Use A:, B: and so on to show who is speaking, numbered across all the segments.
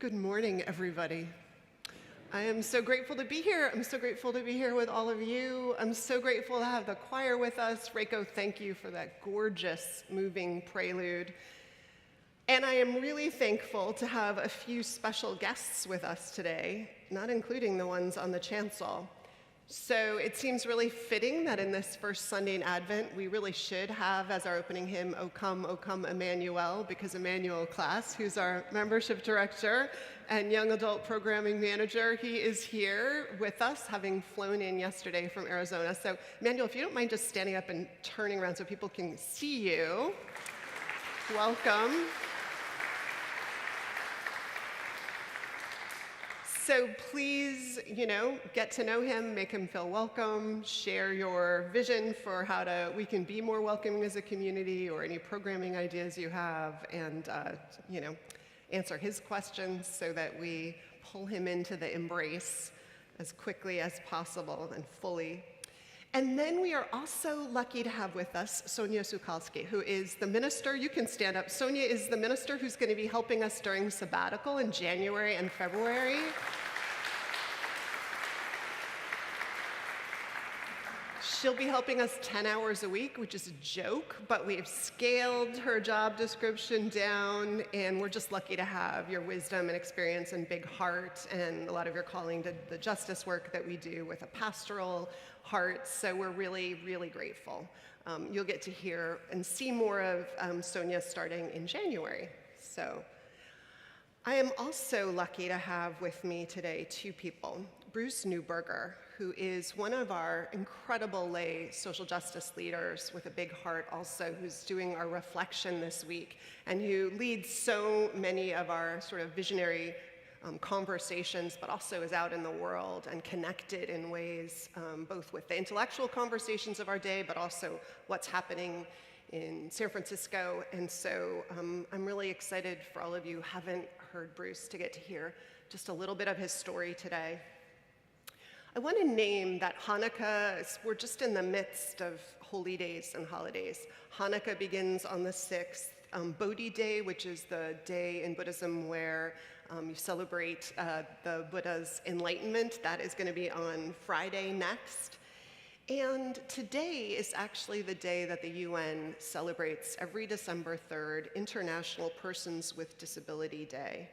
A: Good morning, everybody. I am so grateful to be here. I'm so grateful to be here with all of you. I'm so grateful to have the choir with us. Reiko, thank you for that gorgeous, moving prelude. And I am really thankful to have a few special guests with us today, not including the ones on the chancel. So it seems really fitting that in this first Sunday in Advent, we really should have as our opening hymn, O Come, Emmanuel, because Emmanuel Class, who's our membership director and young adult programming manager, he is here with us, having flown in yesterday from Arizona. So Emmanuel, if you don't mind just standing up and turning around so people can see you. Welcome. So please, get to know him, make him feel welcome, share your vision for how we can be more welcoming as a community, or any programming ideas you have, and answer his questions so that we pull him into the embrace as quickly as possible and fully. And then we are also lucky to have with us Sonia Sukalski, who is the minister. You can stand up. Sonia is the minister who's going to be helping us during sabbatical in January and February. She'll be helping us 10 hours a week, which is a joke, but we've scaled her job description down, and we're just lucky to have your wisdom and experience and big heart and a lot of your calling to the justice work that we do with a pastoral heart. So we're really, really grateful. You'll get to hear and see more of Sonia starting in January. So I am also lucky to have with me today two people. Bruce Neuberger, who is one of our incredible lay social justice leaders with a big heart also, who's doing our reflection this week, and who leads so many of our sort of visionary conversations, but also is out in the world and connected in ways both with the intellectual conversations of our day, but also what's happening in San Francisco. And so I'm really excited for all of you who haven't heard Bruce to get to hear just a little bit of his story today. I want to name that Hanukkah, we're just in the midst of holy days and holidays. Hanukkah begins on the 6th. Bodhi Day, which is the day in Buddhism where you celebrate the Buddha's enlightenment, that is going to be on Friday next. And today is actually the day that the UN celebrates every December 3rd, International Persons with Disability Day.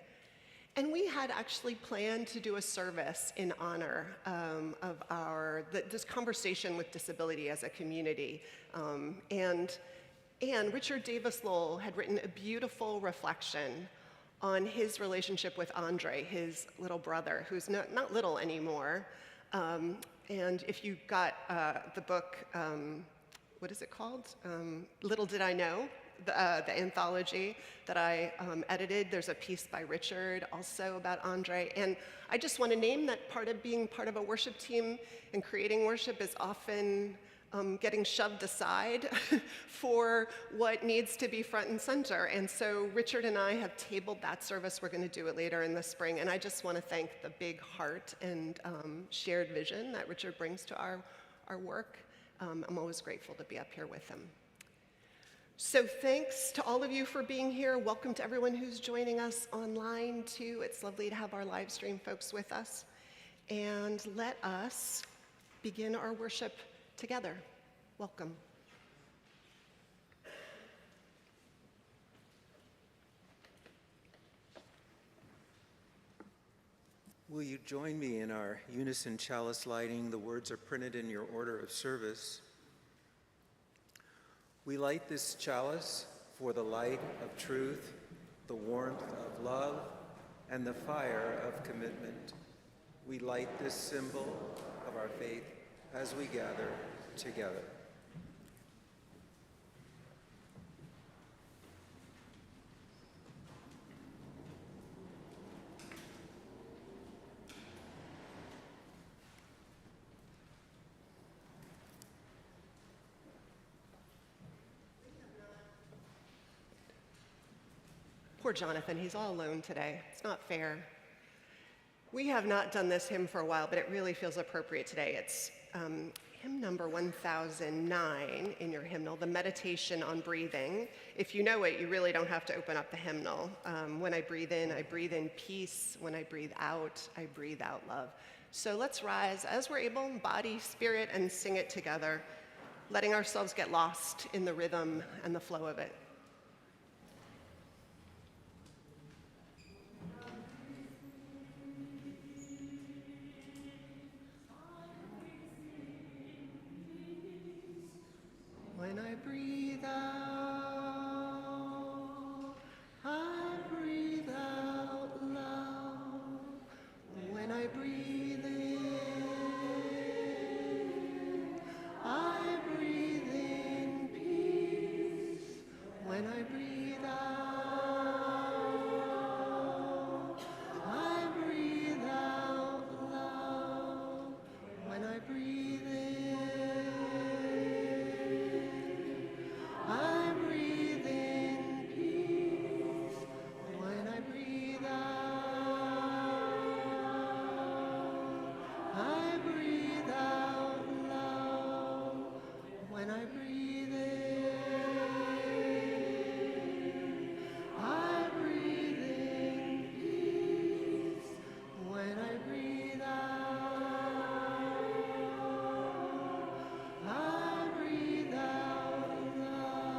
A: And we had actually planned to do a service in honor of this conversation with disability as a community. And Richard Davis Lowell had written a beautiful reflection on his relationship with Andre, his little brother, who's not little anymore. And if you got the book, what is it called? Little Did I Know? The anthology that I edited. There's a piece by Richard also about Andre. And I just want to name that part of being part of a worship team and creating worship is often getting shoved aside for what needs to be front and center. And so Richard and I have tabled that service. We're going to do it later in the spring. And I just want to thank the big heart and shared vision that Richard brings to our work. I'm always grateful to be up here with him. So thanks to all of you for being here. Welcome to everyone who's joining us online too. It's lovely to have our live stream folks with us. And let us begin our worship together. Welcome.
B: Will you join me in our unison chalice lighting? The words are printed in your order of service. We light this chalice for the light of truth, the warmth of love, and the fire of commitment. We light this symbol of our faith as we gather together.
A: Poor Jonathan, he's all alone today. It's not fair. We have not done this hymn for a while, but it really feels appropriate today. It's hymn number 1009 in your hymnal, the meditation on breathing. If you know it, you really don't have to open up the hymnal. When I breathe in peace. When I breathe out love. So let's rise as we're able, body, spirit, and sing it together, letting ourselves get lost in the rhythm and the flow of it. When I breathe out, I breathe out love. When I breathe in, I breathe in peace. When I breathe out, I breathe out love. When I breathe in, I breathe in peace. When I breathe out, I breathe out love. When I breathe in, I breathe in peace. When I breathe out, I breathe out love.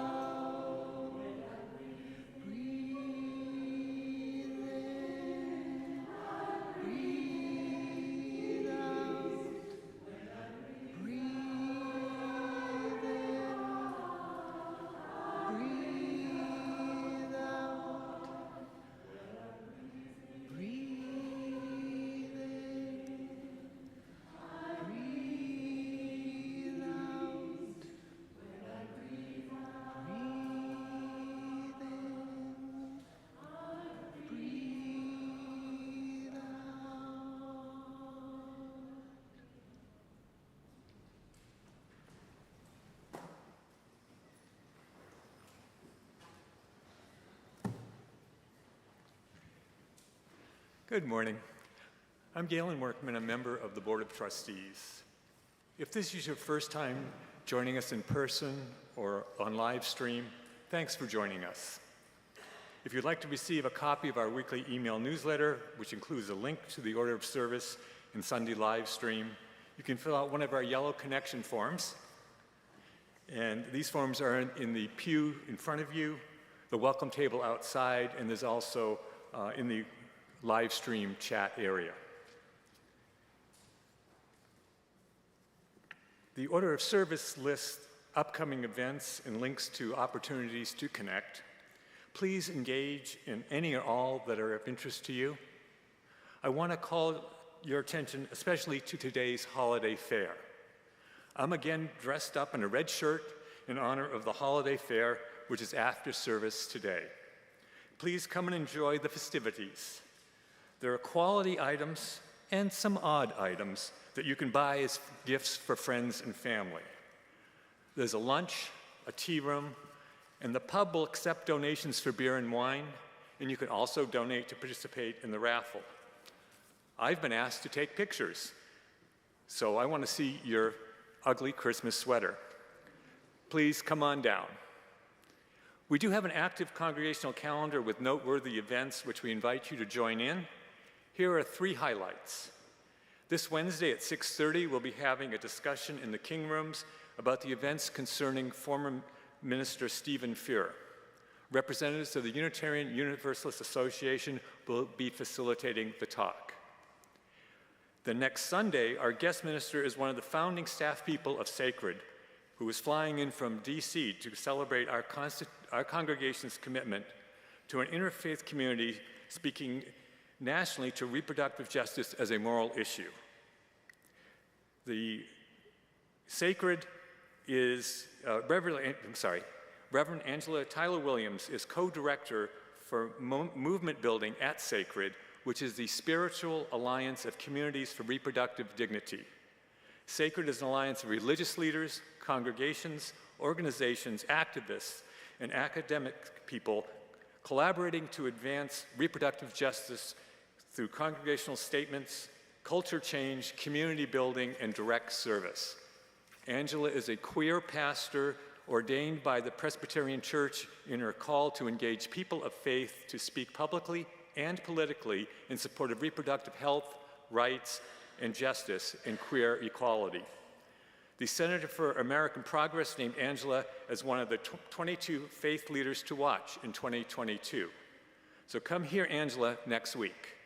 A: Breathe in, breathe out. Breathe in, breathe out. Breathe in, breathe out. Breathe in, breathe out.
C: Good morning. I'm Galen Workman, a member of the Board of Trustees. If this is your first time joining us in person or on live stream, thanks for joining us. If you'd like to receive a copy of our weekly email newsletter, which includes a link to the order of service and Sunday live stream, you can fill out one of our yellow connection forms. And these forms are in the pew in front of you, the welcome table outside, and there's also in the live stream chat area. The order of service lists upcoming events and links to opportunities to connect. Please engage in any or all that are of interest to you. I want to call your attention especially to today's holiday fair. I'm again dressed up in a red shirt in honor of the holiday fair, which is after service today. Please come and enjoy the festivities. There are quality items and some odd items that you can buy as gifts for friends and family. There's a lunch, a tea room, and the pub will accept donations for beer and wine, and you can also donate to participate in the raffle. I've been asked to take pictures, so I want to see your ugly Christmas sweater. Please come on down. We do have an active congregational calendar with noteworthy events which we invite you to join in. Here are 3 highlights. This Wednesday at 6:30, we'll be having a discussion in the King Rooms about the events concerning former Minister Stephen Fuhr. Representatives of the Unitarian Universalist Association will be facilitating the talk. The next Sunday, our guest minister is one of the founding staff people of Sacred, who is flying in from DC to celebrate our congregation's commitment to an interfaith community speaking nationally to reproductive justice as a moral issue. The Sacred is, Reverend Angela Tyler Williams is co-director for movement building at Sacred, which is the Spiritual Alliance of Communities for Reproductive Dignity. Sacred is an alliance of religious leaders, congregations, organizations, activists, and academic people collaborating to advance reproductive justice through congregational statements, culture change, community building, and direct service. Angela is a queer pastor ordained by the Presbyterian Church in her call to engage people of faith to speak publicly and politically in support of reproductive health, rights, and justice, and queer equality. The Senator for American Progress named Angela as one of the 22 faith leaders to watch in 2022. So come hear Angela next week.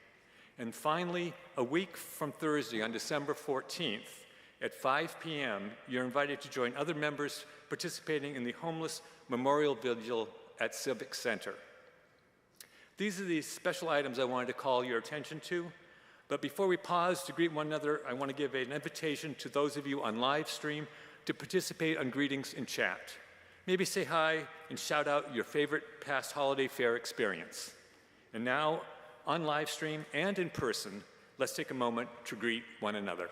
C: And finally, a week from Thursday on December 14th at 5 p.m., you're invited to join other members participating in the Homeless Memorial Vigil at Civic Center. These are the special items I wanted to call your attention to. But before we pause to greet one another, I want to give an invitation to those of you on live stream to participate on greetings in chat. Maybe say hi and shout out your favorite past holiday fair experience. And now, on live stream and in person, let's take a moment to greet one another.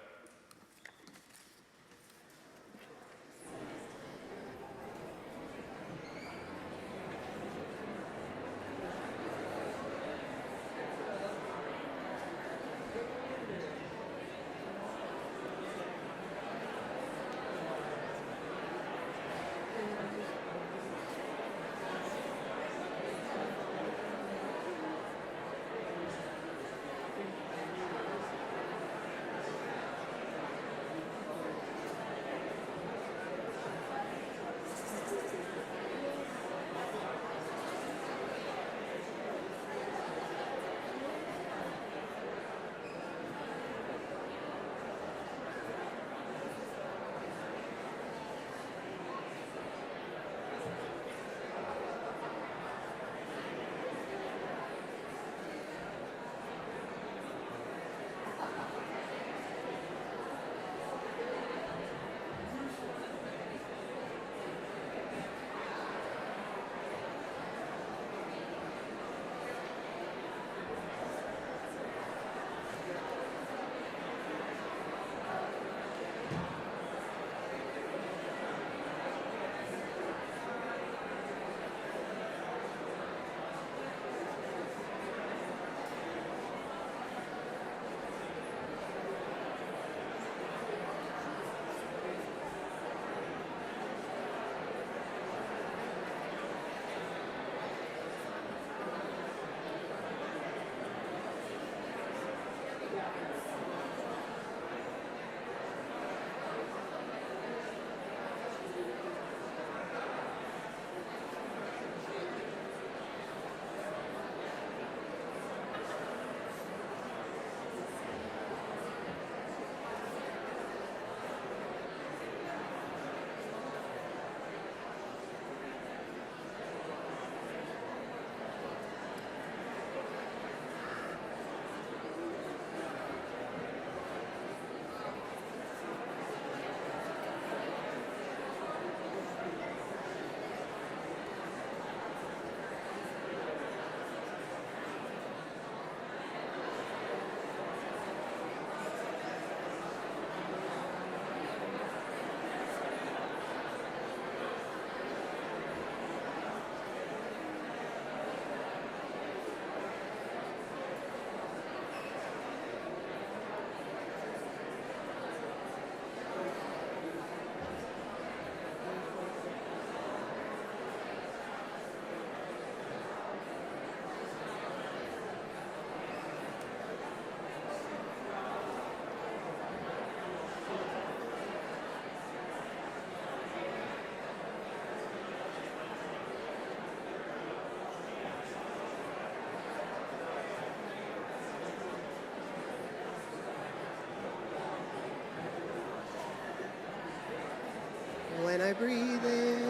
A: When I breathe in,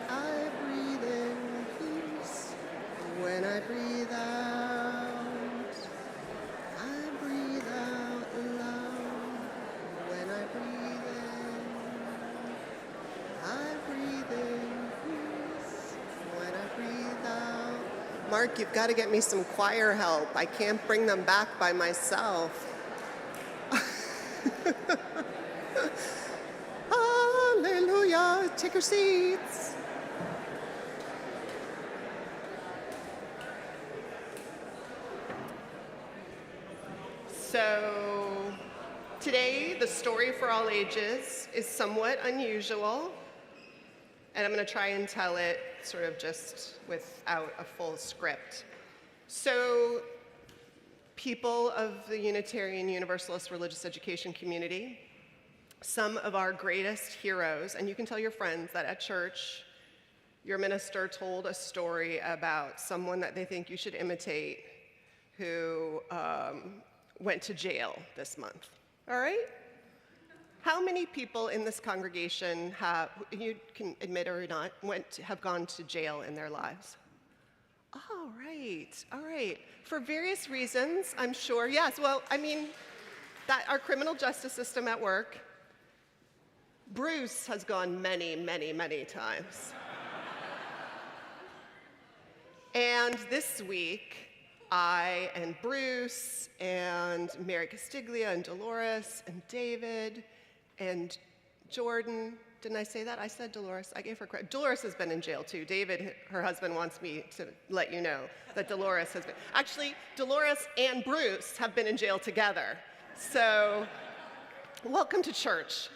A: I breathe in peace. When I breathe out, I breathe out love. When I breathe in, I breathe in peace. When I breathe out. Mark, you've got to get me some choir help. I can't bring them back by myself. Hallelujah. Take your seats. Today, the story for all ages is somewhat unusual, and I'm going to try and tell it sort of just without a full script. So, people of the Unitarian Universalist religious education community, some of our greatest heroes, and you can tell your friends that at church, your minister told a story about someone that they think you should imitate who went to jail this month. All right? How many people in this congregation have, you can admit or not, have gone to jail in their lives? All right. For various reasons, I'm sure. Yes, well, I mean, that our criminal justice system at work, Bruce has gone many, many, many times. And this week, I and Bruce and Mary Castiglia and Dolores and David and Jordan, didn't I say that? I said Dolores. I gave her credit. Dolores has been in jail too. David, her husband, wants me to let you know that Dolores has been. Actually, Dolores and Bruce have been in jail together. So, welcome to church.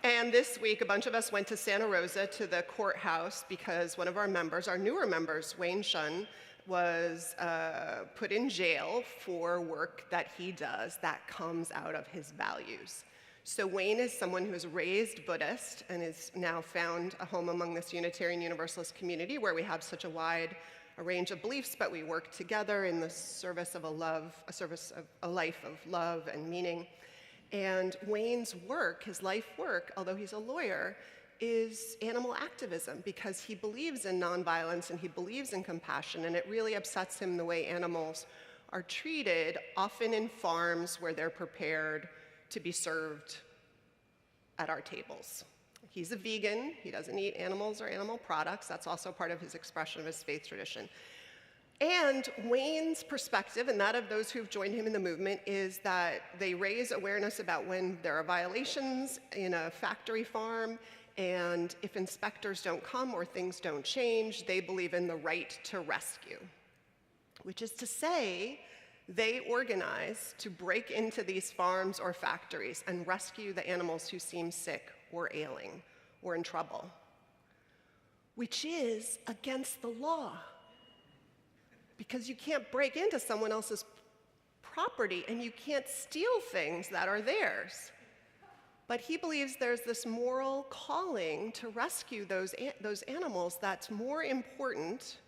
A: And this week, a bunch of us went to Santa Rosa to the courthouse because one of our members, our newer members, Wayne Shun, was put in jail for work that he does that comes out of his values. So Wayne is someone who is raised Buddhist and has now found a home among this Unitarian Universalist community where we have such a wide range of beliefs, but we work together in the service of a life of love and meaning. And Wayne's work, his life work, although he's a lawyer, is animal activism because he believes in nonviolence and he believes in compassion, and it really upsets him the way animals are treated, often in farms where they're prepared to be served at our tables. He's a vegan. He doesn't eat animals or animal products. That's also part of his expression of his faith tradition. And Wayne's perspective, and that of those who've joined him in the movement, is that they raise awareness about when there are violations in a factory farm, and if inspectors don't come or things don't change, they believe in the right to rescue, which is to say, they organize to break into these farms or factories and rescue the animals who seem sick or ailing or in trouble, which is against the law. Because you can't break into someone else's property and you can't steal things that are theirs. But he believes there's this moral calling to rescue those animals that's more important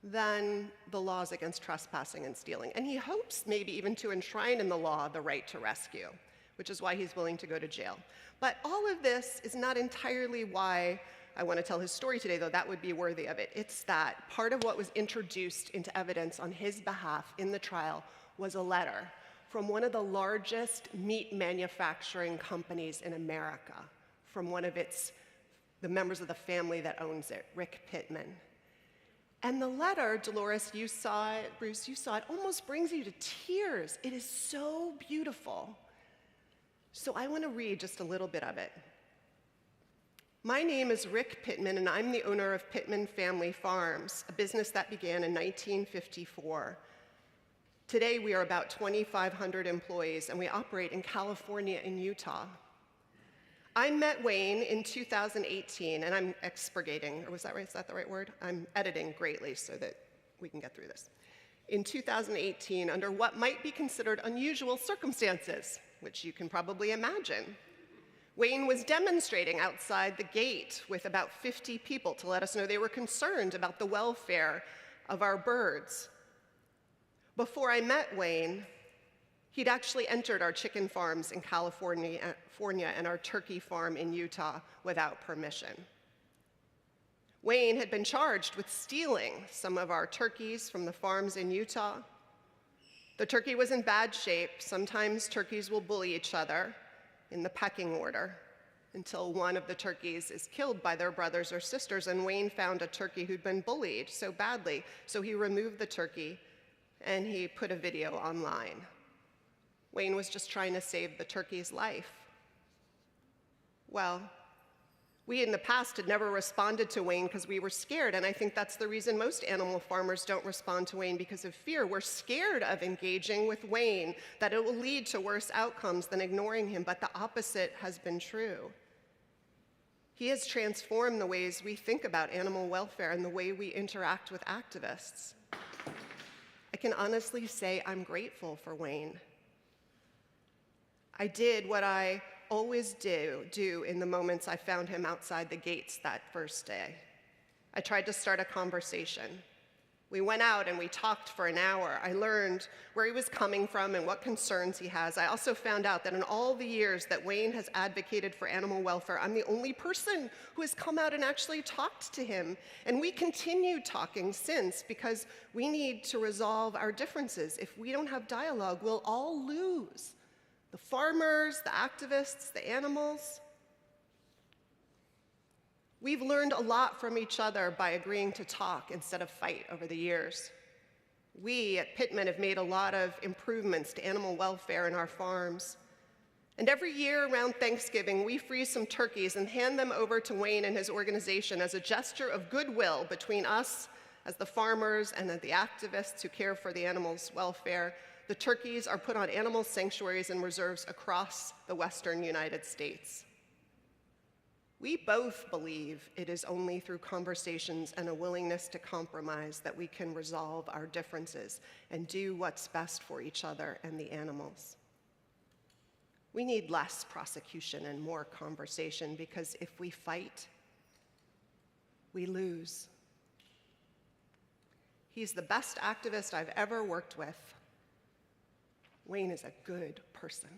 A: than the laws against trespassing and stealing. And he hopes maybe even to enshrine in the law the right to rescue, which is why he's willing to go to jail. But all of this is not entirely why I want to tell his story today, though that would be worthy of it. It's that part of what was introduced into evidence on his behalf in the trial was a letter from one of the largest meat manufacturing companies in America, from one of the members of the family that owns it, Rick Pittman. And the letter, Dolores, you saw it, Bruce, you saw it, almost brings you to tears. It is so beautiful. So I want to read just a little bit of it. My name is Rick Pittman, and I'm the owner of Pittman Family Farms, a business that began in 1954. Today, we are about 2,500 employees, and we operate in California and Utah. I met Wayne in 2018, and I'm expurgating, or was that right? Is that the right word? I'm editing greatly so that we can get through this. In 2018, under what might be considered unusual circumstances, which you can probably imagine. Wayne was demonstrating outside the gate with about 50 people to let us know they were concerned about the welfare of our birds. Before I met Wayne, he'd actually entered our chicken farms in California and our turkey farm in Utah without permission. Wayne had been charged with stealing some of our turkeys from the farms in Utah. The turkey was in bad shape. Sometimes turkeys will bully each other in the pecking order until one of the turkeys is killed by their brothers or sisters, and Wayne found a turkey who'd been bullied so badly, so he removed the turkey and he put a video online. Wayne was just trying to save the turkey's life. Well, We in the past had never responded to Wayne because we were scared, and I think that's the reason most animal farmers don't respond to Wayne, because of fear. We're scared of engaging with Wayne, that it will lead to worse outcomes than ignoring him, but the opposite has been true. He has transformed the ways we think about animal welfare and the way we interact with activists. I can honestly say I'm grateful for Wayne. I did what I always do in the moments I found him outside the gates that first day. I tried to start a conversation. We went out and we talked for an hour. I learned where he was coming from and what concerns he has. I also found out that in all the years that Wayne has advocated for animal welfare, I'm the only person who has come out and actually talked to him. And we continued talking since, because we need to resolve our differences. If we don't have dialogue, we'll all lose. The farmers, the activists, the animals. We've learned a lot from each other by agreeing to talk instead of fight over the years. We at Pittman have made a lot of improvements to animal welfare in our farms. And every year around Thanksgiving, we freeze some turkeys and hand them over to Wayne and his organization as a gesture of goodwill between us as the farmers and the activists who care for the animals' welfare. The turkeys are put on animal sanctuaries and reserves across the western United States. We both believe it is only through conversations and a willingness to compromise that we can resolve our differences and do what's best for each other and the animals. We need less prosecution and more conversation, because if we fight, we lose. He's the best activist I've ever worked with. Wayne is a good person.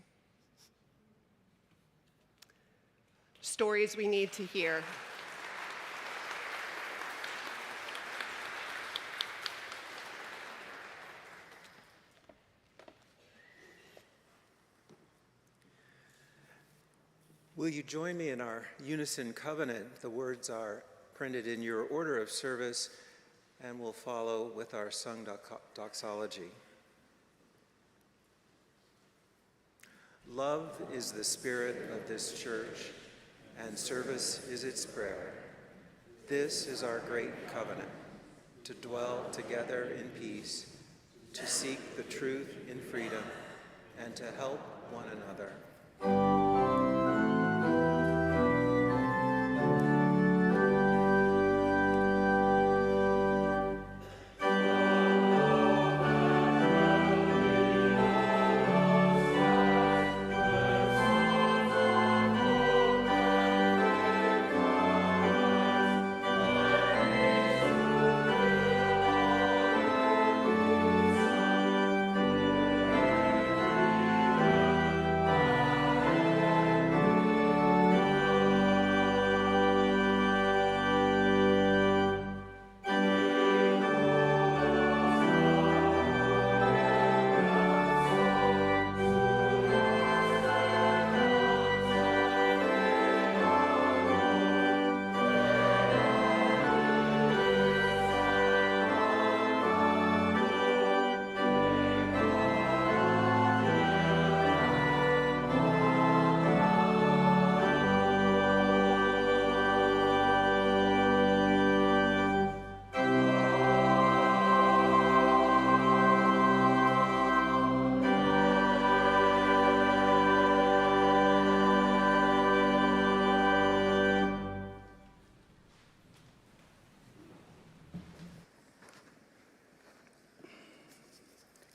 A: Stories we need to hear.
B: Will you join me in our unison covenant? The words are printed in your order of service and will follow with our sung doxology. Love is the spirit of this church, and service is its prayer. This is our great covenant, to dwell together in peace, to seek the truth in freedom, and to help one another.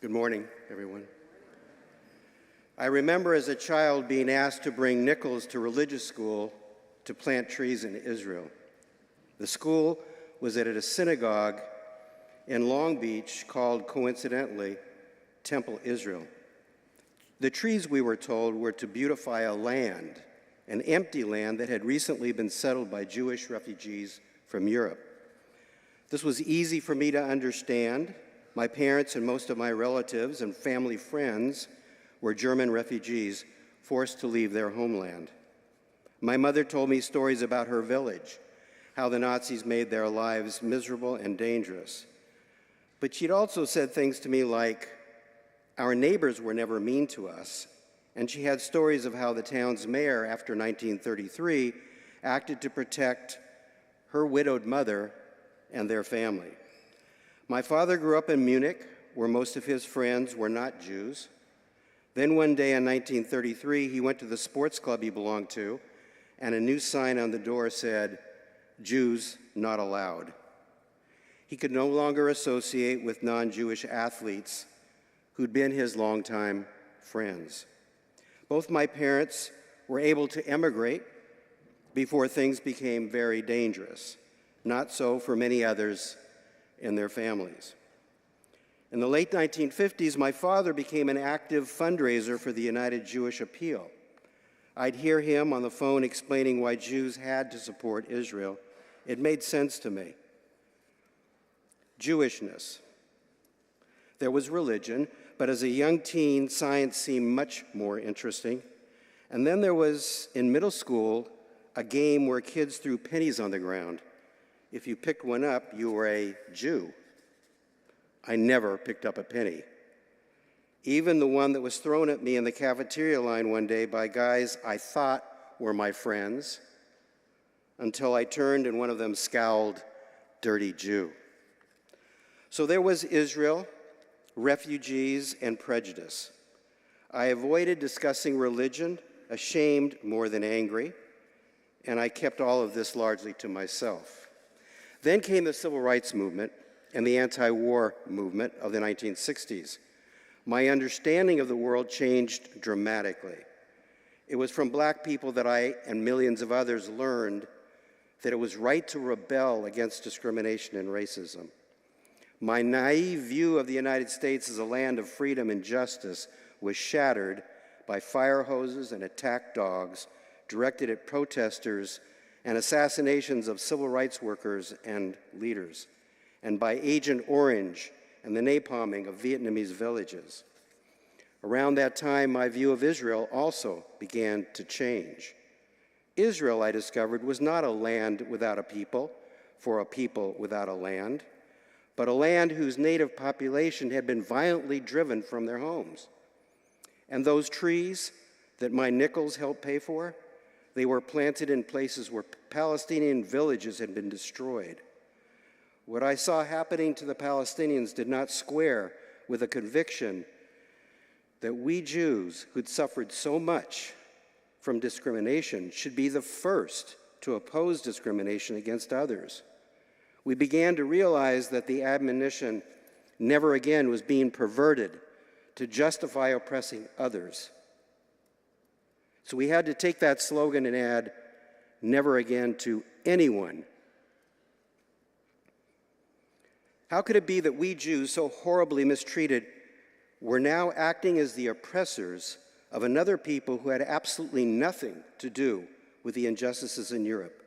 D: Good morning, everyone. I remember as a child being asked to bring nickels to religious school to plant trees in Israel. The school was at a synagogue in Long Beach called, coincidentally, Temple Israel. The trees, we were told, were to beautify a land, an empty land that had recently been settled by Jewish refugees from Europe. This was easy for me to understand. My parents and most of my relatives and family friends were German refugees forced to leave their homeland. My mother told me stories about her village, how the Nazis made their lives miserable and dangerous. But she'd also said things to me like, our neighbors were never mean to us, and she had stories of how the town's mayor, after 1933, acted to protect her widowed mother and their family. My father grew up in Munich, where most of his friends were not Jews. Then one day in 1933, he went to the sports club he belonged to, and a new sign on the door said, "Jews not allowed." He could no longer associate with non-Jewish athletes who'd been his longtime friends. Both my parents were able to emigrate before things became very dangerous. Not so for many others in their families. In the late 1950s, my father became an active fundraiser for the United Jewish Appeal. I'd hear him on the phone explaining why Jews had to support Israel. It made sense to me. Jewishness. There was religion, but as a young teen, science seemed much more interesting. And then there was, in middle school, a game where kids threw pennies on the ground. If you picked one up, you were a Jew. I never picked up a penny. Even the one that was thrown at me in the cafeteria line one day by guys I thought were my friends, until I turned and one of them scowled, "Dirty Jew." So there was Israel, refugees, and prejudice. I avoided discussing religion, ashamed more than angry, and I kept all of this largely to myself. Then came the civil rights movement and the anti-war movement of the 1960s. My understanding of the world changed dramatically. It was from black people that I and millions of others learned that it was right to rebel against discrimination and racism. My naive view of the United States as a land of freedom and justice was shattered by fire hoses and attack dogs directed at protesters and assassinations of civil rights workers and leaders, and by Agent Orange and the napalming of Vietnamese villages. Around that time, my view of Israel also began to change. Israel, I discovered, was not a land without a people, for a people without a land, but a land whose native population had been violently driven from their homes. And those trees that my nickels helped pay for, they were planted in places where Palestinian villages had been destroyed. What I saw happening to the Palestinians did not square with a conviction that we Jews, who'd suffered so much from discrimination, should be the first to oppose discrimination against others. We began to realize that the admonition, "never again," was being perverted to justify oppressing others. So we had to take that slogan and add, "never again" to anyone. How could it be that we Jews, so horribly mistreated, were now acting as the oppressors of another people who had absolutely nothing to do with the injustices in Europe?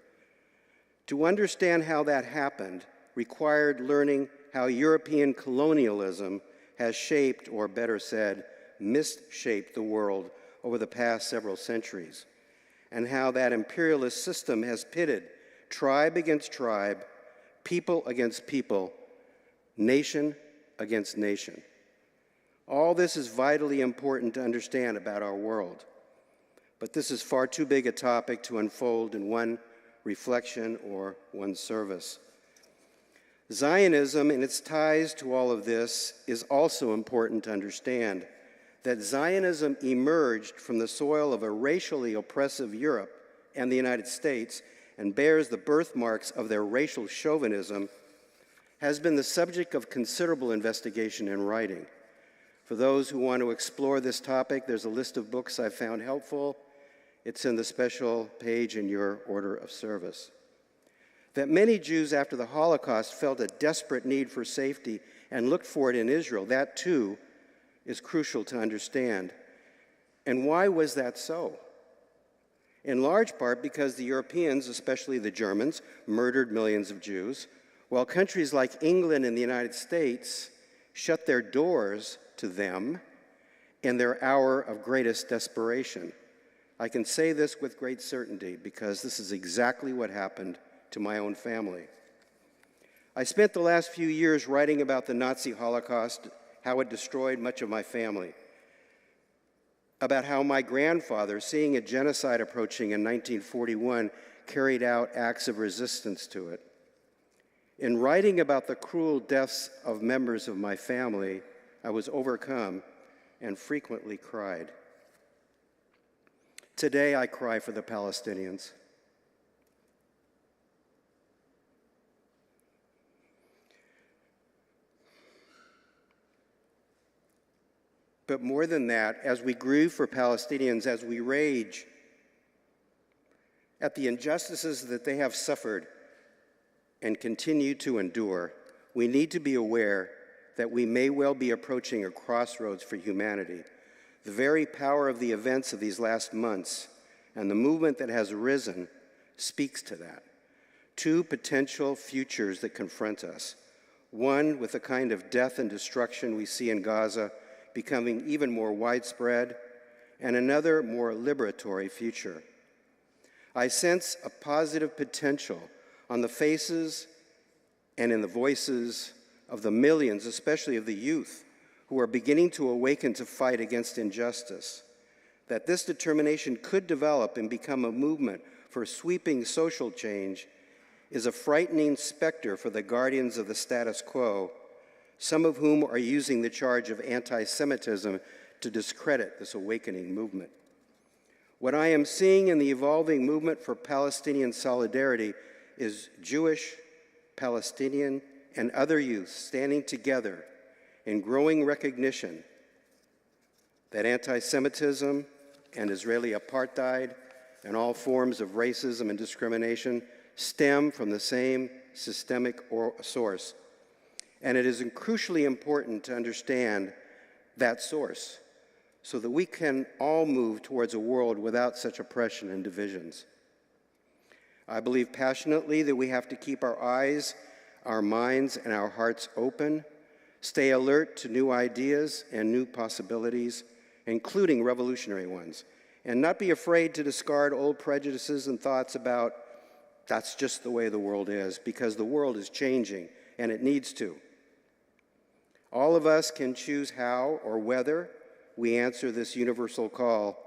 D: To understand how that happened required learning how European colonialism has shaped, or better said, misshaped the world over the past several centuries, and how that imperialist system has pitted tribe against tribe, people against people, nation against nation. All this is vitally important to understand about our world, but this is far too big a topic to unfold in one reflection or one service. Zionism and its ties to all of this is also important to understand. That Zionism emerged from the soil of a racially oppressive Europe and the United States and bears the birthmarks of their racial chauvinism has been the subject of considerable investigation and writing. For those who want to explore this topic, there's a list of books I found helpful. It's in the special page in your order of service. That many Jews after the Holocaust felt a desperate need for safety and looked for it in Israel, that too is crucial to understand. And why was that so? In large part because the Europeans, especially the Germans, murdered millions of Jews, while countries like England and the United States shut their doors to them in their hour of greatest desperation. I can say this with great certainty because this is exactly what happened to my own family. I spent the last few years writing about the Nazi Holocaust, how it destroyed much of my family, about how my grandfather, seeing a genocide approaching in 1941, carried out acts of resistance to it. In writing about the cruel deaths of members of my family, I was overcome and frequently cried. Today, I cry for the Palestinians. But more than that, as we grieve for Palestinians, as we rage at the injustices that they have suffered and continue to endure, we need to be aware that we may well be approaching a crossroads for humanity. The very power of the events of these last months and the movement that has risen speaks to that. Two potential futures that confront us. One with the kind of death and destruction we see in Gaza becoming even more widespread, and another more liberatory future. I sense a positive potential on the faces and in the voices of the millions, especially of the youth, who are beginning to awaken to fight against injustice. That this determination could develop and become a movement for sweeping social change is a frightening specter for the guardians of the status quo, some of whom are using the charge of anti-Semitism to discredit this awakening movement. What I am seeing in the evolving movement for Palestinian solidarity is Jewish, Palestinian, and other youth standing together in growing recognition that anti-Semitism and Israeli apartheid and all forms of racism and discrimination stem from the same systemic source. And it is crucially important to understand that source so that we can all move towards a world without such oppression and divisions. I believe passionately that we have to keep our eyes, our minds, and our hearts open, stay alert to new ideas and new possibilities, including revolutionary ones, and not be afraid to discard old prejudices and thoughts about that's just the way the world is, because the world is changing and it needs to. All of us can choose how or whether we answer this universal call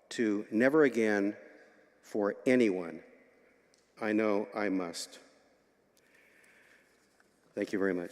D: to never again for anyone. I know I must. Thank you very much.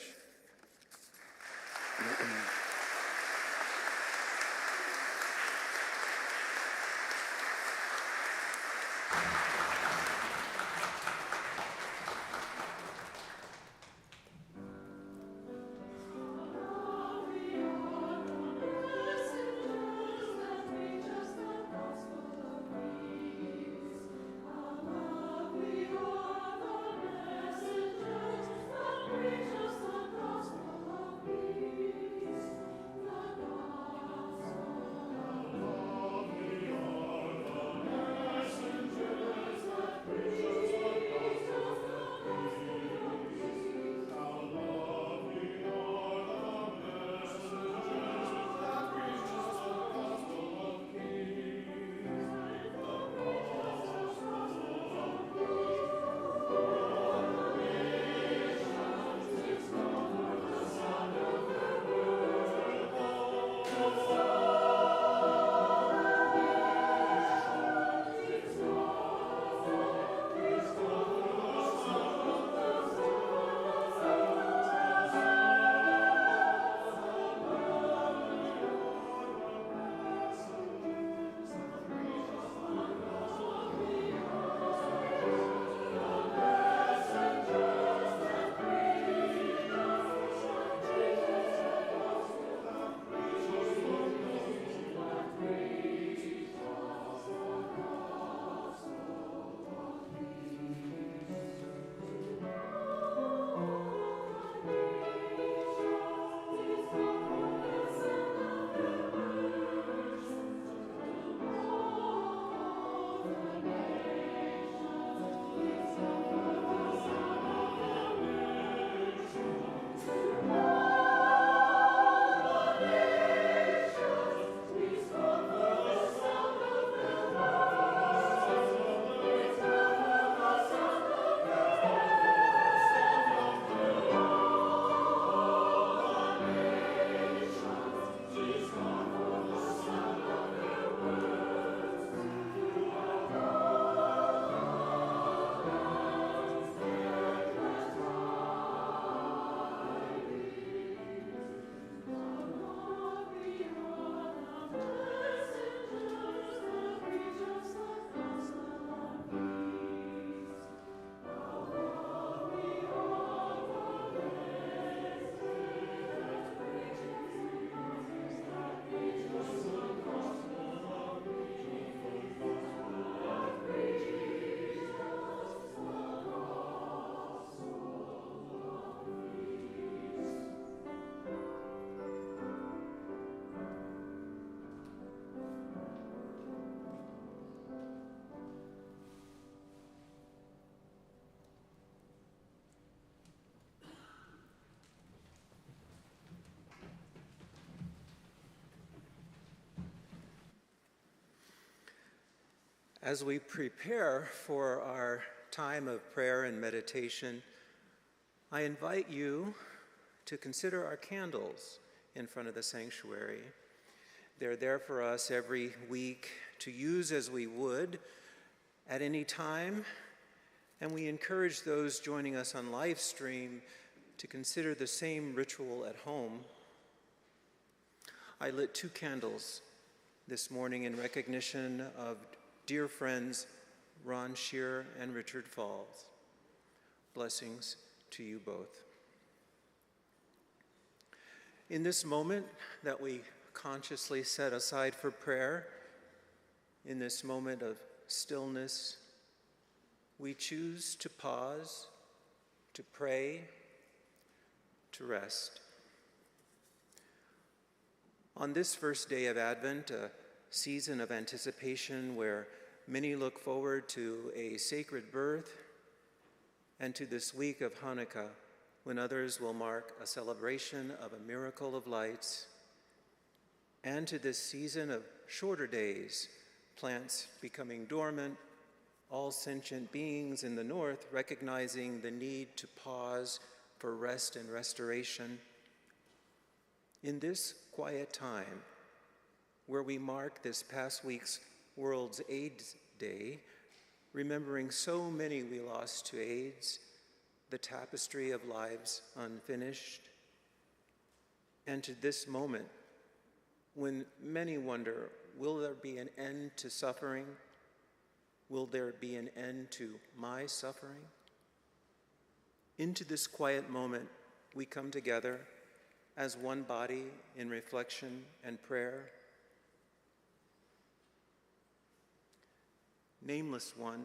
B: As we prepare for our time of prayer and meditation, I invite you to consider our candles in front of the sanctuary. They're there for us every week to use as we would at any time, and we encourage those joining us on live stream to consider the same ritual at home. I lit 2 candles this morning in recognition of dear friends Ron Shear and Richard Falls. Blessings to you both. In this moment that we consciously set aside for prayer, in this moment of stillness, we choose to pause, to pray, to rest. On this first day of Advent, a season of anticipation where many look forward to a sacred birth, and to this week of Hanukkah, when others will mark a celebration of a miracle of lights, and to this season of shorter days, plants becoming dormant, all sentient beings in the north recognizing the need to pause for rest and restoration. In this quiet time, where we mark this past week's World's AIDS Day, remembering so many we lost to AIDS, the tapestry of lives unfinished, and to this moment when many wonder, will there be an end to suffering? Will there be an end to my suffering? Into this quiet moment, we come together as one body in reflection and prayer. Nameless One,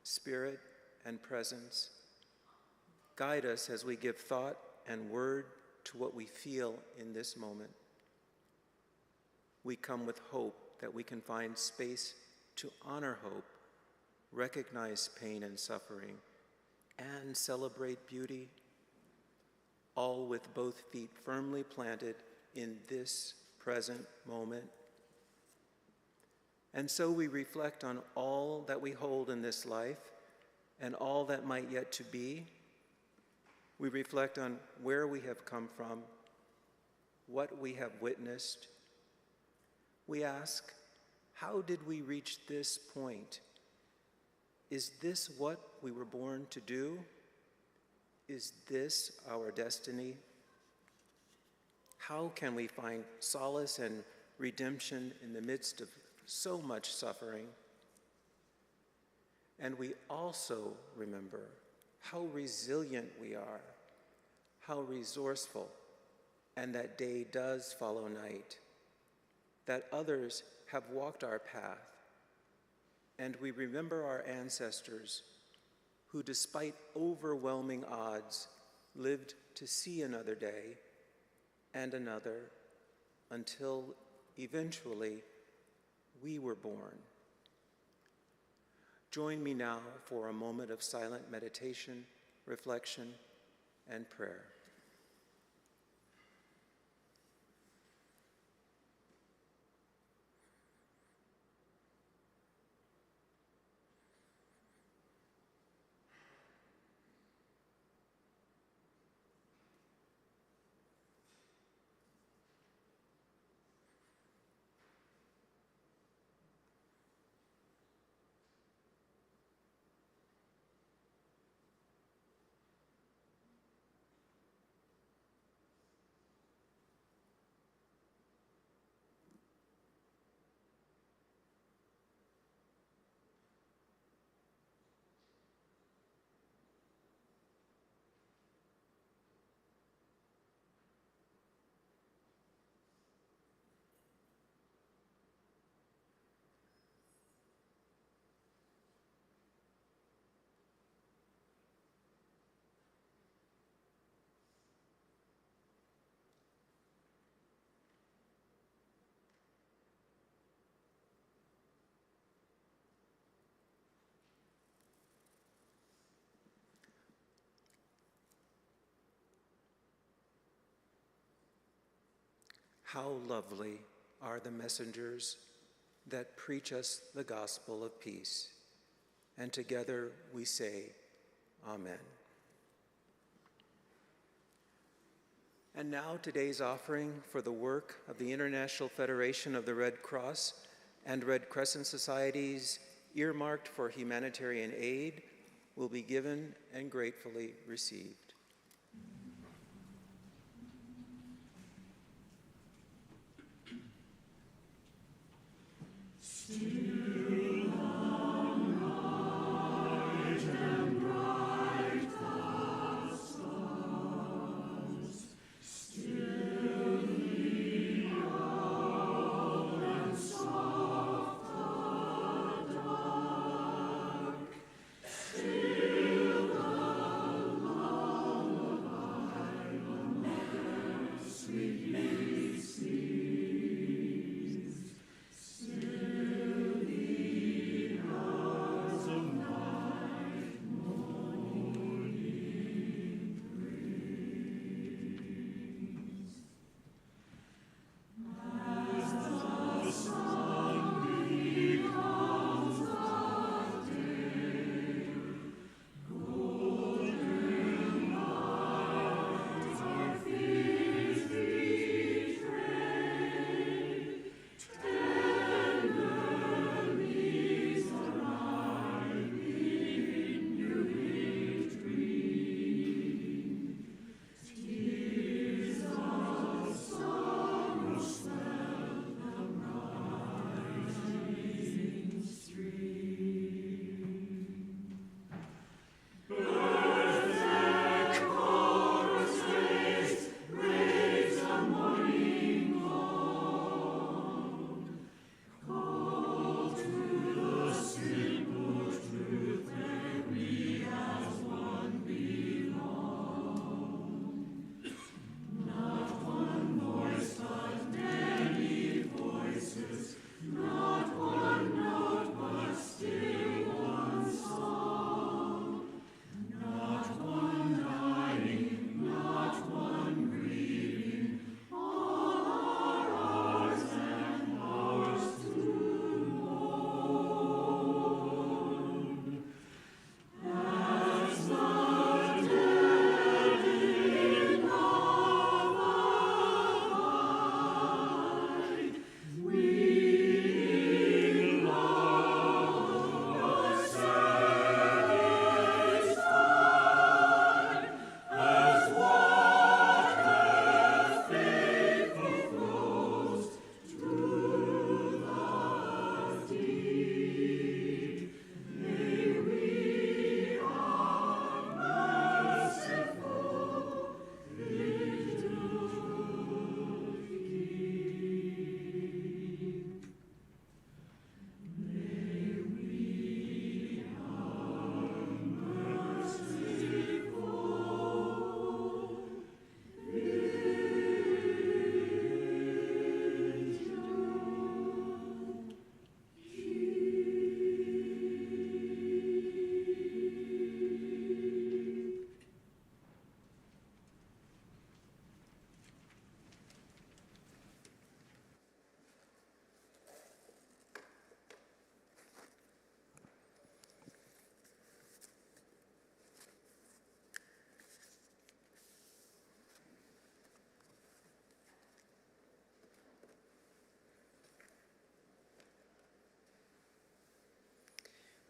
B: Spirit and Presence, guide us as we give thought and word to what we feel in this moment. We come with hope that we can find space to honor hope, recognize pain and suffering, and celebrate beauty, all with both feet firmly planted in this present moment. And so we reflect on all that we hold in this life and all that might yet to be. We reflect on where we have come from, what we have witnessed. We ask, how did we reach this point? Is this what we were born to do? Is this our destiny? How can we find solace and redemption in the midst of so much suffering? And we also remember how resilient we are, how resourceful, and that day does follow night, that others have walked our path, and we remember our ancestors who, despite overwhelming odds, lived to see another day and another until eventually we were born. Join me now for a moment of silent meditation, reflection, and prayer. How lovely are the messengers that preach us the gospel of peace. And together we say, Amen. And now today's offering for the work of the International Federation of the Red Cross and Red Crescent Societies earmarked for humanitarian aid will be given and gratefully received.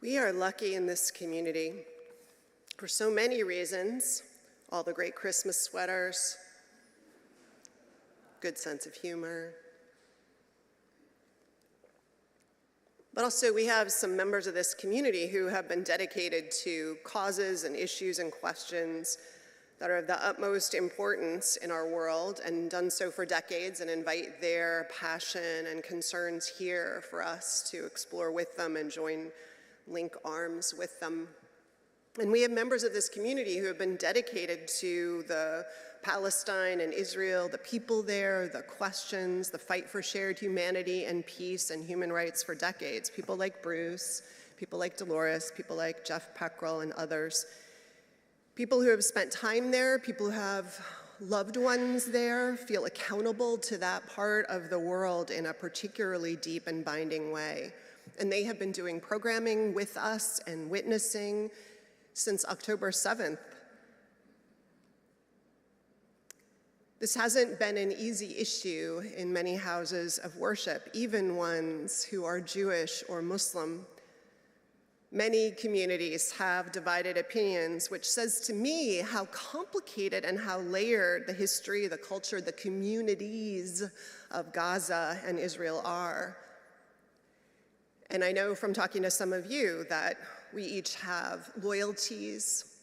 A: We are lucky in this community for so many reasons. All the great Christmas sweaters, good sense of humor. But also we have some members of this community who have been dedicated to causes and issues and questions that are of the utmost importance in our world and done so for decades, and invite their passion and concerns here for us to explore with them and link arms with them. And we have members of this community who have been dedicated to the Palestine and Israel, the people there, the questions, the fight for shared humanity and peace and human rights for decades. People like Bruce, people like Dolores, people like Jeff Peckrell and others. People who have spent time there, people who have loved ones there feel accountable to that part of the world in a particularly deep and binding way. And they have been doing programming with us and witnessing since October 7th. This hasn't been an easy issue in many houses of worship, even ones who are Jewish or Muslim. Many communities have divided opinions, which says to me how complicated and how layered the history, the culture, the communities of Gaza and Israel are. And I know from talking to some of you that we each have loyalties,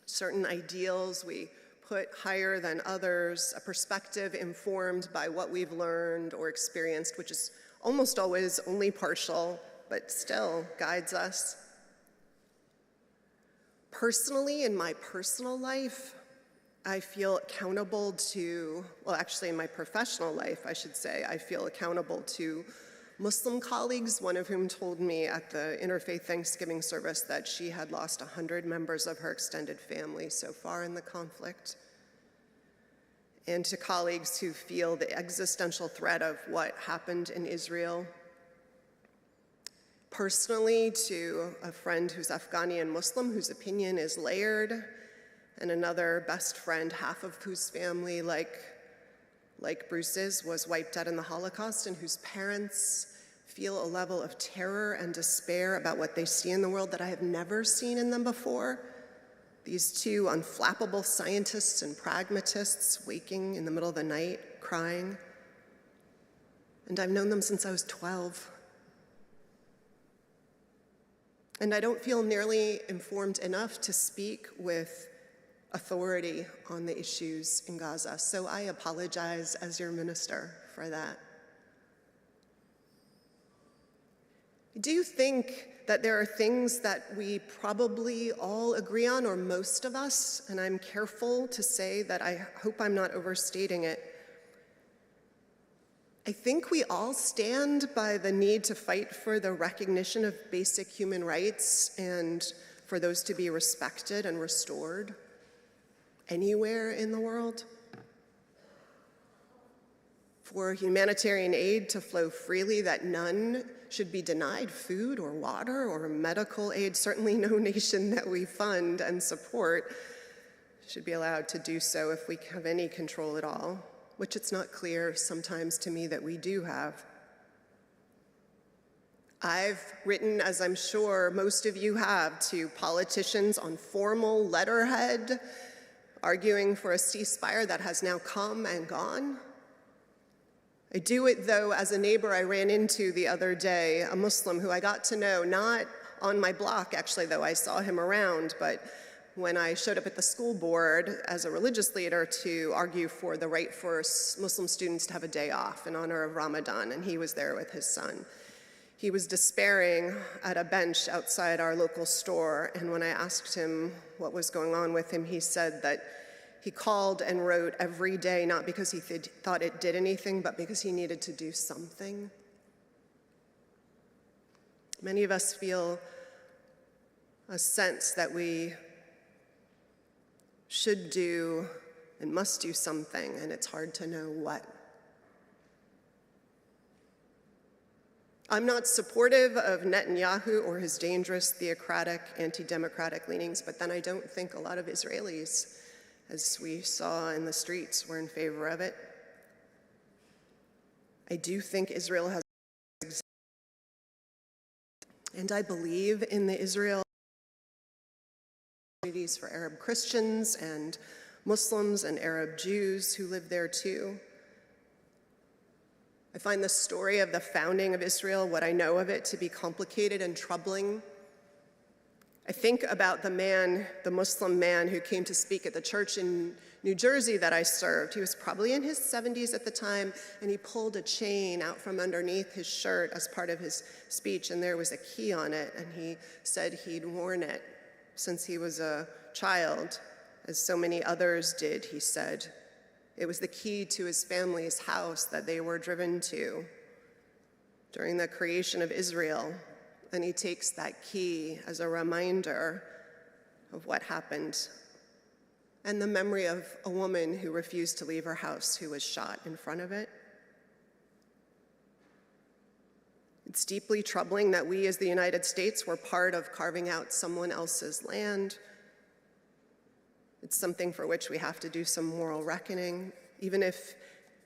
A: certain ideals we put higher than others, a perspective informed by what we've learned or experienced, which is almost always only partial, but still guides us. Personally, in my personal life, I feel accountable to, well, actually in my professional life, I should say, I feel accountable to Muslim colleagues, one of whom told me at the Interfaith Thanksgiving service that she had lost 100 members of her extended family so far in the conflict. And to colleagues who feel the existential threat of what happened in Israel. Personally, to a friend who's Afghani and Muslim, whose opinion is layered, and another best friend, half of whose family, like Bruce's, was wiped out in the Holocaust, and whose parents feel a level of terror and despair about what they see in the world that I have never seen in them before. These two unflappable scientists and pragmatists waking in the middle of the night, crying. And I've known them since I was 12. And I don't feel nearly informed enough to speak with authority on the issues in Gaza, so I apologize as your minister for that. I do think that there are things that we probably all agree on, or most of us, and I'm careful to say that I hope I'm not overstating it. I think we all stand by the need to fight for the recognition of basic human rights and for those to be respected and restored anywhere in the world. For humanitarian aid to flow freely, that none should be denied food or water or medical aid. Certainly no nation that we fund and support should be allowed to do so if we have any control at all, which it's not clear sometimes to me that we do have. I've written, as I'm sure most of you have, to politicians on formal letterhead, arguing for a ceasefire that has now come and gone. I do it, though, as a neighbor I ran into the other day, a Muslim who I got to know, not on my block, actually, though I saw him around, but when I showed up at the school board as a religious leader to argue for the right for Muslim students to have a day off in honor of Ramadan, and he was there with his son. He was despairing at a bench outside our local store, and when I asked him what was going on with him, he said that he called and wrote every day, not because he thought it did anything, but because he needed to do something. Many of us feel a sense that we should do and must do something, and it's hard to know what. I'm not supportive of Netanyahu or his dangerous theocratic, anti-democratic leanings, but then I don't think a lot of Israelis, as we saw in the streets, were in favor of it. I do think Israel has, and I believe in the Israel communities for Arab Christians and Muslims and Arab Jews who live there too. I find the story of the founding of Israel, what I know of it, to be complicated and troubling. I think about the Muslim man who came to speak at the church in New Jersey that I served. He was probably in his 70s at the time, and he pulled a chain out from underneath his shirt as part of his speech, and there was a key on it, and he said he'd worn it since he was a child, as so many others did, he said. It was the key to his family's house that they were driven to during the creation of Israel. And he takes that key as a reminder of what happened. and the memory of a woman who refused to leave her house who was shot in front of it. It's deeply troubling that we as the United States were part of carving out someone else's land. It's something for which we have to do some moral reckoning, even if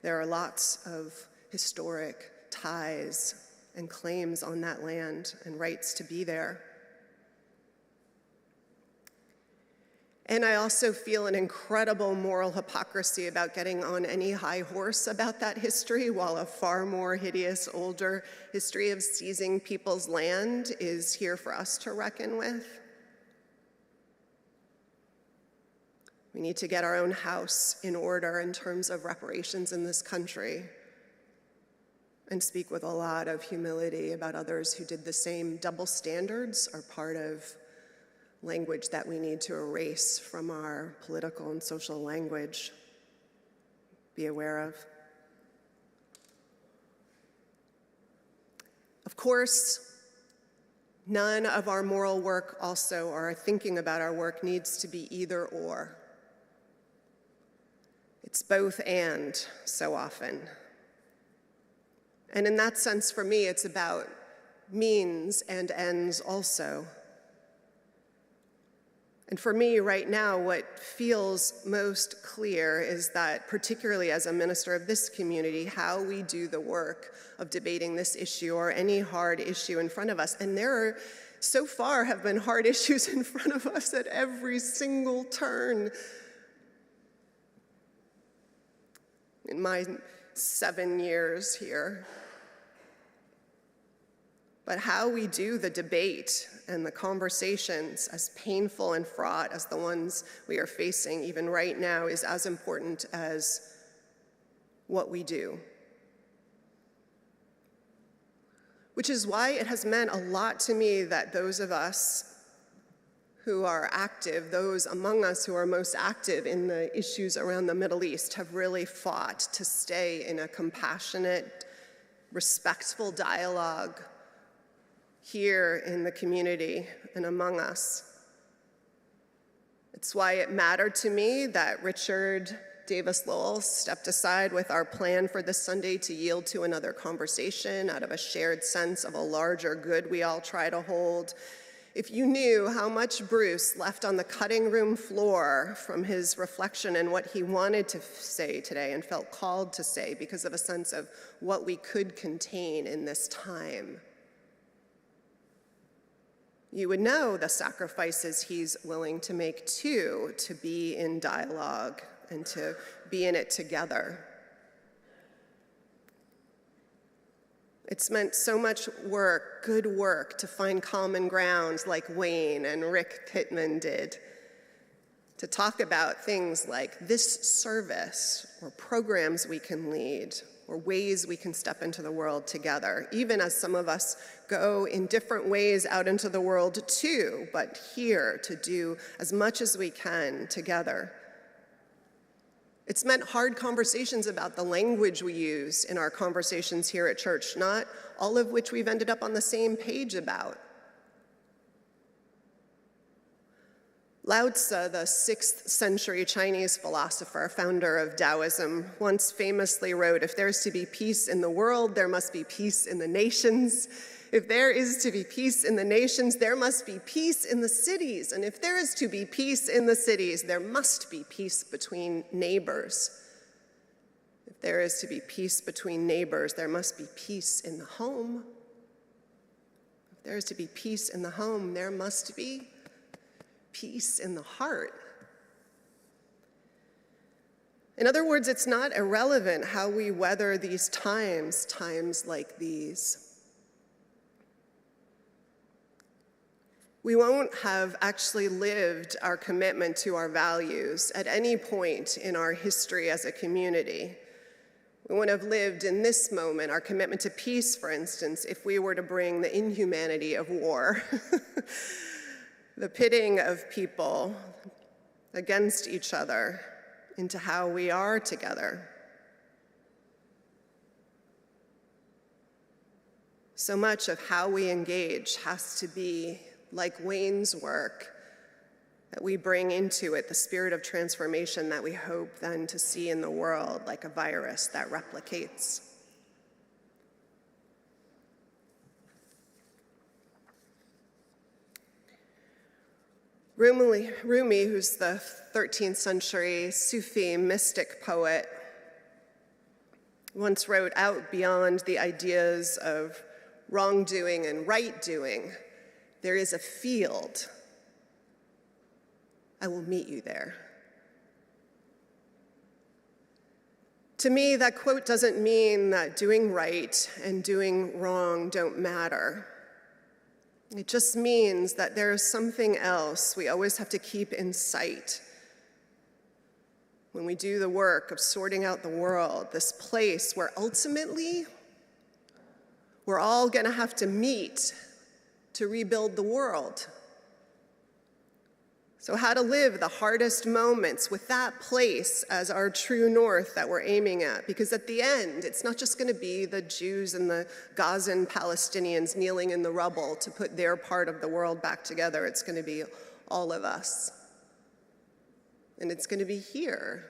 A: there are lots of historic ties and claims on that land and rights to be there. And I also feel an incredible moral hypocrisy about getting on any high horse about that history, while a far more hideous, older history of seizing people's land is here for us to reckon with. We need to get our own house in order in terms of reparations in this country and speak with a lot of humility about others who did the same. Double standards are part of language that we need to erase from our political and social language. Be aware of. Of course, none of our moral work also, or our thinking about our work, needs to be either or. It's both and so often. And in that sense, for me, it's about means and ends also. And for me right now, what feels most clear is that, particularly as a minister of this community, how we do the work of debating this issue or any hard issue in front of us. And there are, so far, have been hard issues in front of us at every single turn. In my 7 years here. But how we do the debate and the conversations, as painful and fraught as the ones we are facing even right now, is as important as what we do. Which is why it has meant a lot to me that those of us who are active, those among us who are most active in the issues around the Middle East, have really fought to stay in a compassionate, respectful dialogue here in the community and among us. It's why it mattered to me that Richard Davis Lowell stepped aside with our plan for this Sunday to yield to another conversation out of a shared sense of a larger good we all try to hold. If you knew how much Bruce left on the cutting room floor from his reflection and what he wanted to say today and felt called to say because of a sense of what we could contain in this time, you would know the sacrifices he's willing to make too, to be in dialogue and to be in it together. It's meant so much work, good work, to find common grounds like Wayne and Rick Pittman did, to talk about things like this service or programs we can lead or ways we can step into the world together, even as some of us go in different ways out into the world too, but here to do as much as we can together. It's meant hard conversations about the language we use in our conversations here at church, not all of which we've ended up on the same page about. Lao Tzu, the 6th century Chinese philosopher, founder of Taoism, once famously wrote, "If there's to be peace in the world, there must be peace in the nations. If there is to be peace in the nations, there must be peace in the cities. And if there is to be peace in the cities, there must be peace between neighbors. If there is to be peace between neighbors, there must be peace in the home. If there is to be peace in the home, there must be peace in the heart." In other words, it's not irrelevant how we weather these times like these. We won't have actually lived our commitment to our values at any point in our history as a community. We wouldn't have lived in this moment, our commitment to peace, for instance, if we were to bring the inhumanity of war, the pitting of people against each other into how we are together. So much of how we engage has to be, like Wayne's work, that we bring into it the spirit of transformation that we hope then to see in the world like a virus that replicates. Rumi, who's the 13th century Sufi mystic poet, once wrote, "Out beyond the ideas of wrongdoing and right doing, there is a field. I will meet you there." To me, that quote doesn't mean that doing right and doing wrong don't matter. It just means that there is something else we always have to keep in sight when we do the work of sorting out the world, this place where ultimately we're all going to have to meet to rebuild the world. So how to live the hardest moments with that place as our true north that we're aiming at. Because at the end, it's not just going to be the Jews and the Gazan Palestinians kneeling in the rubble to put their part of the world back together. It's going to be all of us. And it's going to be here.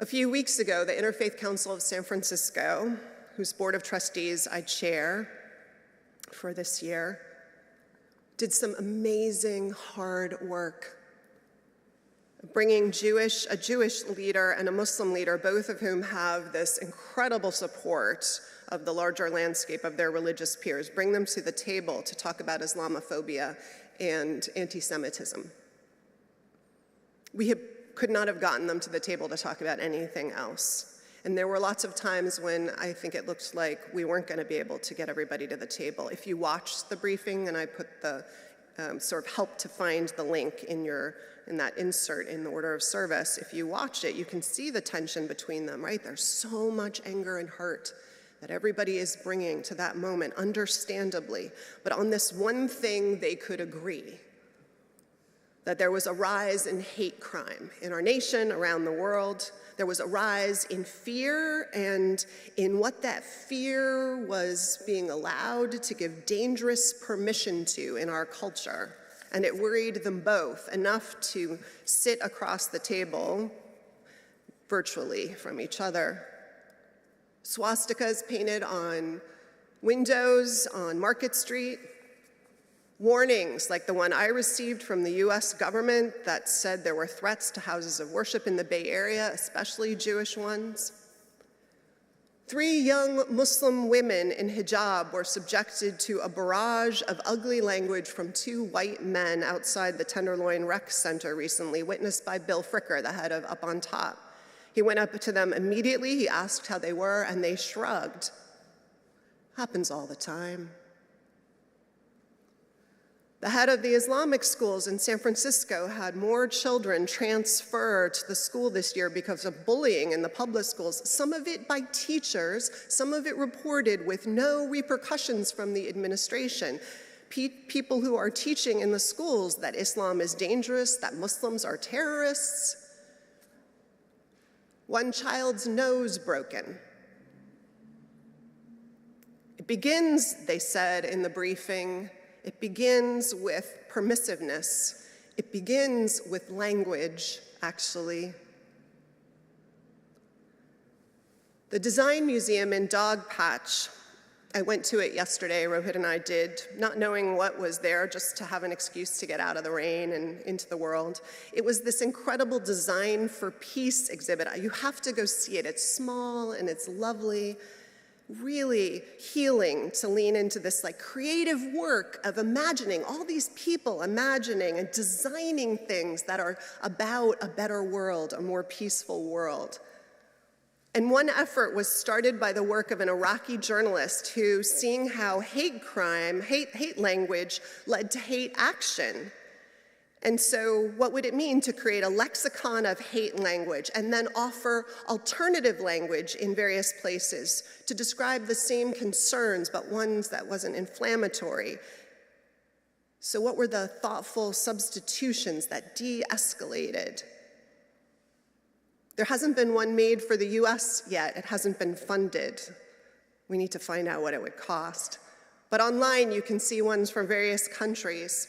A: A few weeks ago, the Interfaith Council of San Francisco, whose Board of Trustees I chair for this year, did some amazing hard work, bringing a Jewish leader and a Muslim leader, both of whom have this incredible support of the larger landscape of their religious peers, bring them to the table to talk about Islamophobia and anti-Semitism. We could not have gotten them to the table to talk about anything else. And there were lots of times when I think it looked like we weren't going to be able to get everybody to the table. If you watched the briefing, and I put the sort of help to find the link in that insert in the order of service, if you watch it, you can see the tension between them, right? There's so much anger and hurt that everybody is bringing to that moment, understandably. But on this one thing, they could agree, that there was a rise in hate crime in our nation, around the world. There was a rise in fear, and in what that fear was being allowed to give dangerous permission to in our culture. And it worried them both enough to sit across the table virtually from each other. Swastikas painted on windows on Market Street. Warnings like the one I received from the US government that said there were threats to houses of worship in the Bay Area, especially Jewish ones. 3 young Muslim women in hijab were subjected to a barrage of ugly language from 2 white men outside the Tenderloin Rec Center recently, witnessed by Bill Fricker, the head of Up on Top. He went up to them immediately, he asked how they were, and they shrugged. Happens all the time. The head of the Islamic schools in San Francisco had more children transfer to the school this year because of bullying in the public schools, some of it by teachers, some of it reported with no repercussions from the administration. People who are teaching in the schools that Islam is dangerous, that Muslims are terrorists. One child's nose broken. It begins, they said in the briefing, it begins with permissiveness. It begins with language, actually. The Design Museum in Dogpatch, I went to it yesterday, Rohit and I did, not knowing what was there, just to have an excuse to get out of the rain and into the world. It was this incredible Design for Peace exhibit. You have to go see it. It's small and it's lovely. Really healing to lean into this like creative work of imagining, all these people imagining and designing things that are about a better world, a more peaceful world. And one effort was started by the work of an Iraqi journalist who, seeing how hate crime, hate language led to hate action. And so what would it mean to create a lexicon of hate language and then offer alternative language in various places to describe the same concerns, but ones that wasn't inflammatory? So what were the thoughtful substitutions that de-escalated? There hasn't been one made for the US yet. It hasn't been funded. We need to find out what it would cost. But online, you can see ones from various countries.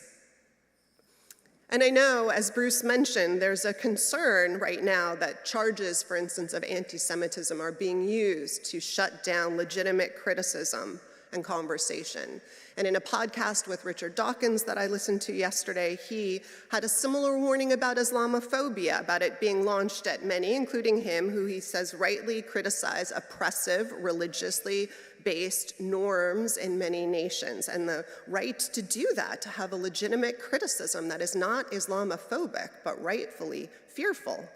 A: And I know, as Bruce mentioned, there's a concern right now that charges, for instance, of anti-Semitism are being used to shut down legitimate criticism and conversation. And in a podcast with Richard Dawkins that I listened to yesterday, he had a similar warning about Islamophobia, about it being launched at many, including him, who he says rightly criticize oppressive, religiously based norms in many nations, and the right to do that, to have a legitimate criticism that is not Islamophobic, but rightfully fearful.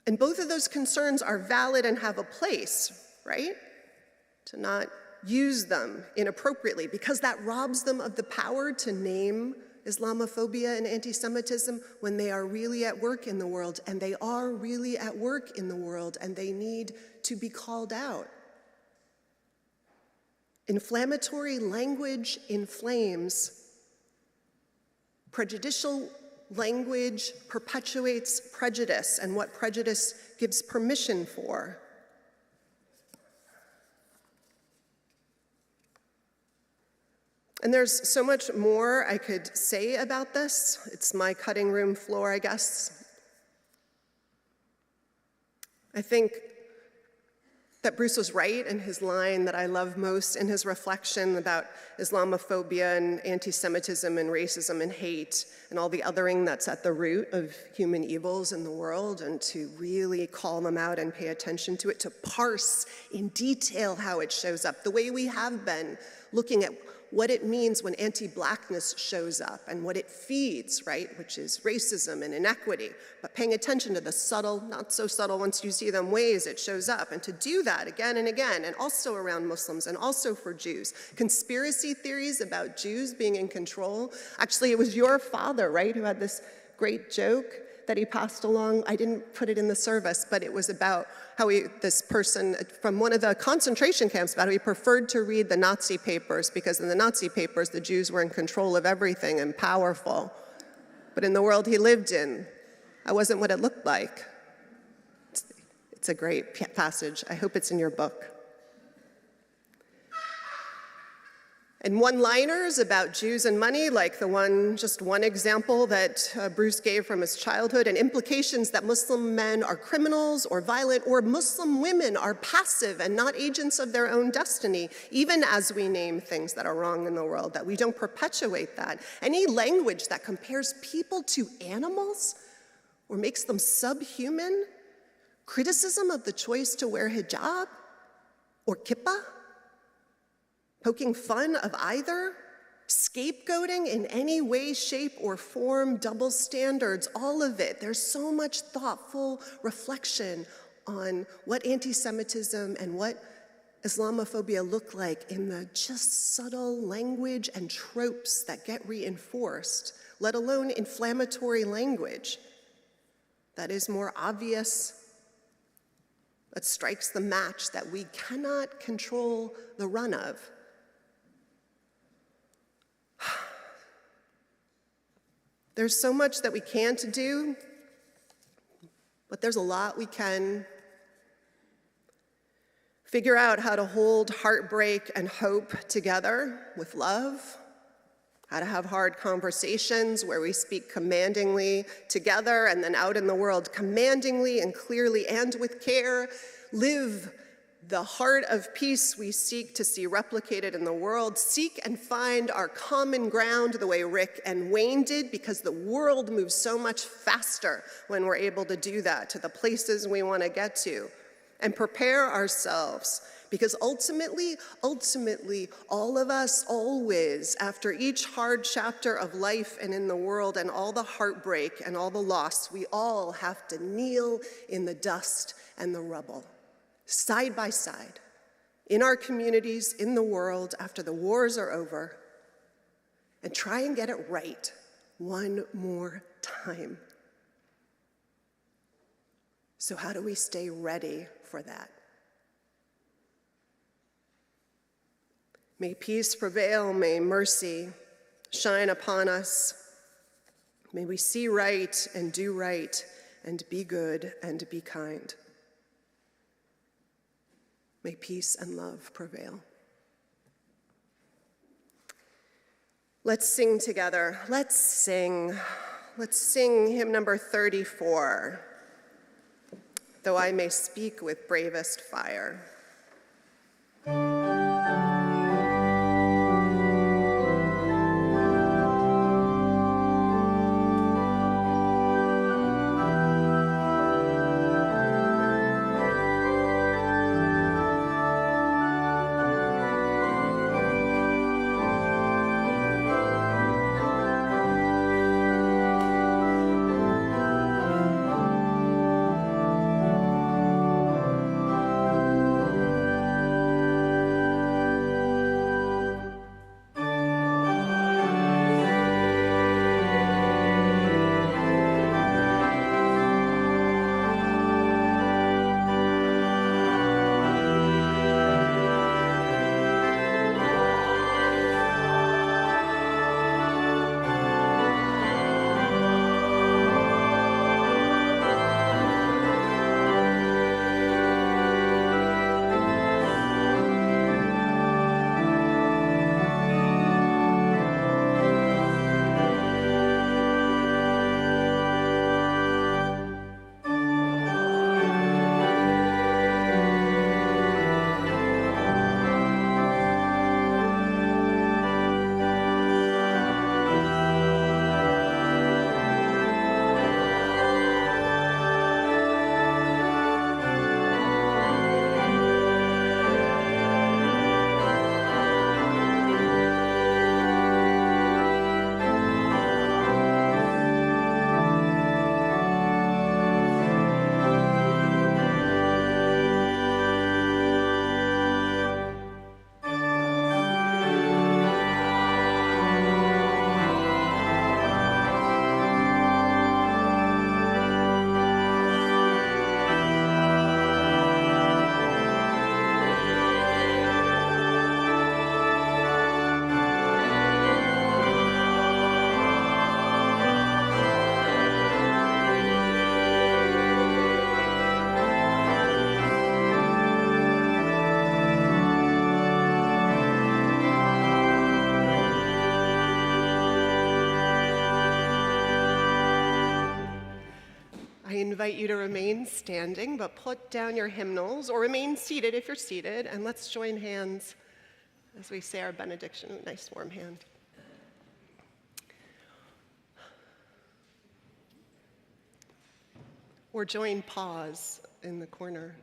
A: And both of those concerns are valid and have a place, right? To not use them inappropriately, because that robs them of the power to name Islamophobia and anti-Semitism when they are really at work in the world, and they are really at work in the world, and they need to be called out. Inflammatory language inflames. Prejudicial language perpetuates prejudice and what prejudice gives permission for. And there's so much more I could say about this. It's my cutting room floor, I guess. I think that Bruce was right in his line that I love most in his reflection about Islamophobia and anti-Semitism and racism and hate and all the othering that's at the root of human evils in the world, and to really call them out and pay attention to it, to parse in detail how it shows up, the way we have been looking at what it means when anti-Blackness shows up and what it feeds, right, which is racism and inequity, but paying attention to the subtle, not so subtle once you see them, ways it shows up, and to do that again and again, and also around Muslims and also for Jews. Conspiracy theories about Jews being in control. Actually, it was your father, right, who had this great joke that he passed along. I didn't put it in the service, but it was about how this person from one of the concentration camps, about how he preferred to read the Nazi papers because in the Nazi papers, the Jews were in control of everything and powerful. But in the world he lived in, that wasn't what it looked like. It's a great passage. I hope it's in your book. And one-liners about Jews and money, like just one example that Bruce gave from his childhood, and implications that Muslim men are criminals or violent, or Muslim women are passive and not agents of their own destiny, even as we name things that are wrong in the world, that we don't perpetuate that. Any language that compares people to animals or makes them subhuman, criticism of the choice to wear hijab or kippah, poking fun of either, scapegoating in any way, shape, or form, double standards, all of it. There's so much thoughtful reflection on what anti-Semitism and what Islamophobia look like in the just subtle language and tropes that get reinforced, let alone inflammatory language that is more obvious, that strikes the match that we cannot control the run of. There's so much that we can't do, but there's a lot we can. Figure out how to hold heartbreak and hope together with love, how to have hard conversations where we speak commandingly together and then out in the world commandingly and clearly and with care. Live the heart of peace we seek to see replicated in the world. Seek and find our common ground the way Rick and Wayne did, because the world moves so much faster when we're able to do that, to the places we want to get to. And prepare ourselves, because ultimately, all of us always, after each hard chapter of life and in the world and all the heartbreak and all the loss, we all have to kneel in the dust and the rubble, side by side, in our communities, in the world, after the wars are over, and try and get it right one more time. So how do we stay ready for that? May peace prevail, may mercy shine upon us. May we see right and do right and be good and be kind. May peace and love prevail. Let's sing together. Let's sing. Let's sing hymn number 34, Though I May Speak with Bravest Fire. I invite you to remain standing, but put down your hymnals, or remain seated if you're seated, and let's join hands as we say our benediction. Ooh, nice warm hand. Or join pause in the corner.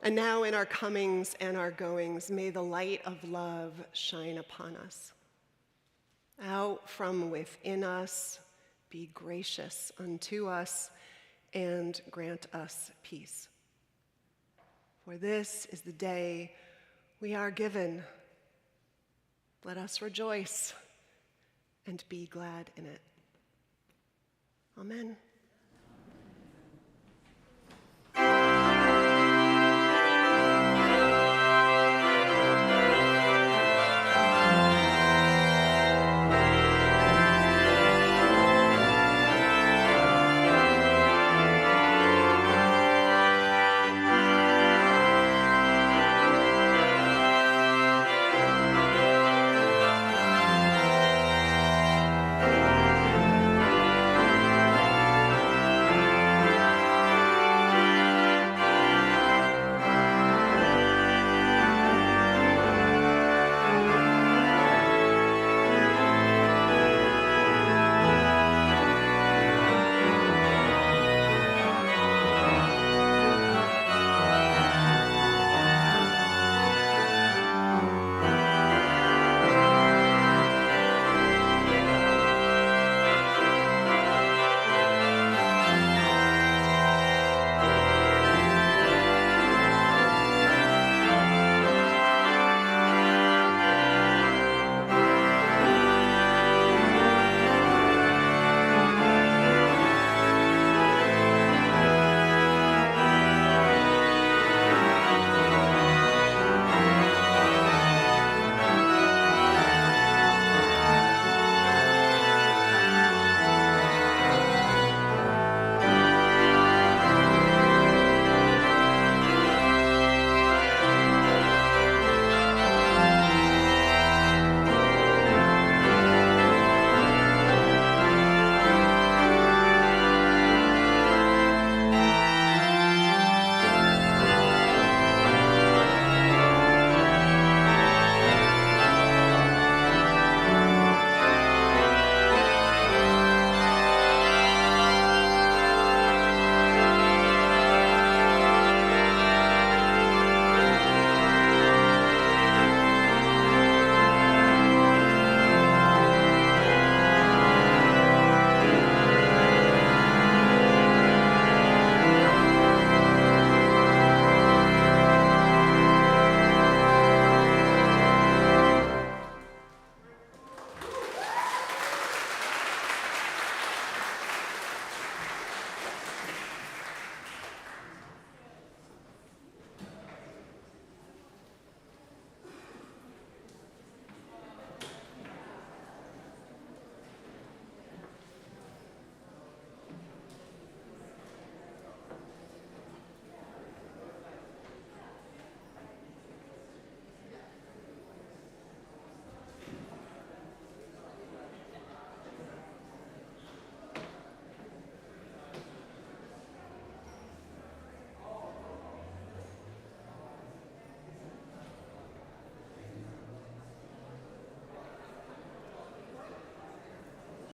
A: And now in our comings and our goings, may the light of love shine upon us. Out from within us, be gracious unto us and grant us peace. For this is the day we are given. Let us rejoice and be glad in it. Amen.